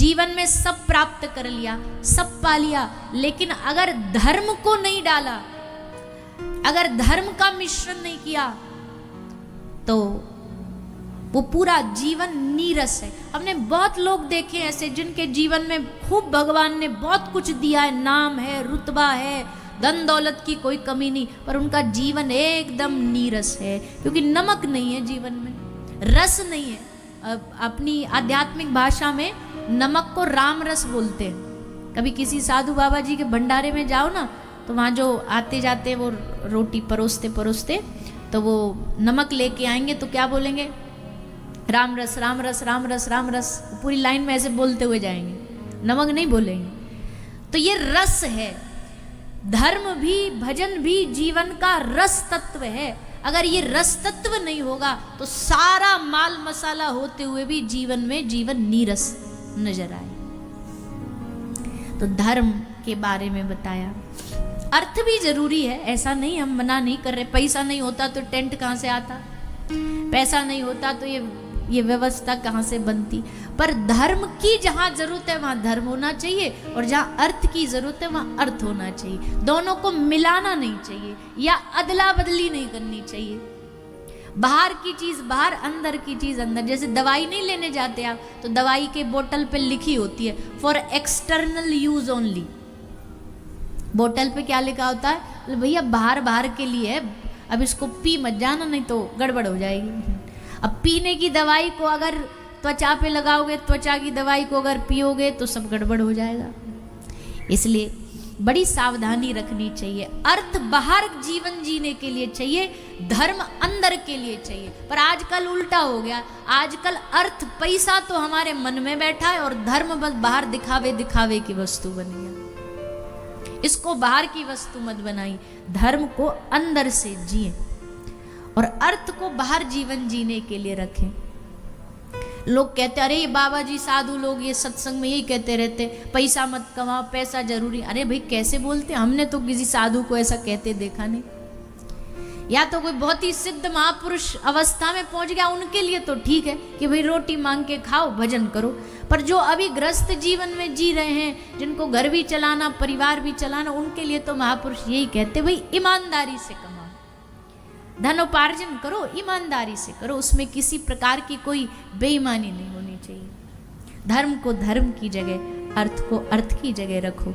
जीवन में सब प्राप्त कर लिया, सब पा लिया, लेकिन अगर धर्म को नहीं डाला, अगर धर्म का मिश्रण नहीं किया, तो वो पूरा जीवन नीरस है। हमने बहुत लोग देखे ऐसे जिनके जीवन में खूब भगवान ने बहुत कुछ दिया है, नाम है, रुतबा है, धन दौलत की कोई कमी नहीं, पर उनका जीवन एकदम नीरस है, क्योंकि नमक नहीं है जीवन में, रस नहीं है। अपनी आध्यात्मिक भाषा में नमक को राम रस बोलते हैं। कभी किसी साधु बाबा जी के भंडारे में जाओ ना, तो वहाँ जो आते जाते वो रोटी परोसते परोसते तो वो नमक लेके आएंगे, तो क्या बोलेंगे? राम रस राम रस राम रस राम रस, पूरी लाइन में ऐसे बोलते हुए जाएंगे, नमक नहीं बोलेंगे। तो ये रस है। धर्म भी भजन भी जीवन का रस तत्व है। अगर ये रस तत्व नहीं होगा तो सारा माल मसाला होते हुए भी जीवन में जीवन नीरस नजर आए। तो धर्म के बारे में बताया। अर्थ भी जरूरी है, ऐसा नहीं, हम मना नहीं कर रहे। पैसा नहीं होता तो टेंट कहाँ से आता, पैसा नहीं होता तो ये व्यवस्था कहाँ से बनती। पर धर्म की जहाँ जरूरत है वहाँ धर्म होना चाहिए, और जहाँ अर्थ की जरूरत है वहाँ अर्थ होना चाहिए। दोनों को मिलाना नहीं चाहिए या अदला बदली नहीं करनी चाहिए। बाहर की चीज बाहर, अंदर की चीज अंदर। जैसे दवाई नहीं लेने जाते आप, तो दवाई के बोतल पे लिखी होती है फॉर एक्सटर्नल यूज ओनली। बोतल पे क्या लिखा होता है? भैया बाहर बाहर के लिए है, अब इसको पी मत जाना, नहीं तो गड़बड़ हो जाएगी। अब पीने की दवाई को अगर त्वचा पे लगाओगे, त्वचा की दवाई को अगर पियोगे तो सब गड़बड़ हो जाएगा। इसलिए बड़ी सावधानी रखनी चाहिए। अर्थ बाहर जीवन जीने के लिए चाहिए, धर्म अंदर के लिए चाहिए। पर आजकल उल्टा हो गया। आजकल अर्थ पैसा तो हमारे मन में बैठा है और धर्म बस बाहर दिखावे दिखावे की वस्तु बन गया। इसको बाहर की वस्तु मत बनाइए, धर्म को अंदर से जिए और अर्थ को बाहर जीवन जीने के लिए रखें। लोग कहते अरे ये बाबा जी साधु लोग ये सत्संग में यही कहते रहते पैसा मत कमाओ, पैसा जरूरी। अरे भाई कैसे बोलते, हमने तो किसी साधु को ऐसा कहते देखा नहीं। या तो कोई बहुत ही सिद्ध महापुरुष अवस्था में पहुंच गया, उनके लिए तो ठीक है कि भाई रोटी मांग के खाओ, भजन करो। पर जो अभी ग्रस्त जीवन में जी रहे हैं, जिनको घर भी चलाना, परिवार भी चलाना, उनके लिए तो महापुरुष यही कहते भाई ईमानदारी से कमाओ, धनोपार्जन करो, ईमानदारी से करो, उसमें किसी प्रकार की कोई बेईमानी नहीं होनी चाहिए। धर्म को धर्म की जगह, अर्थ को अर्थ की जगह रखो।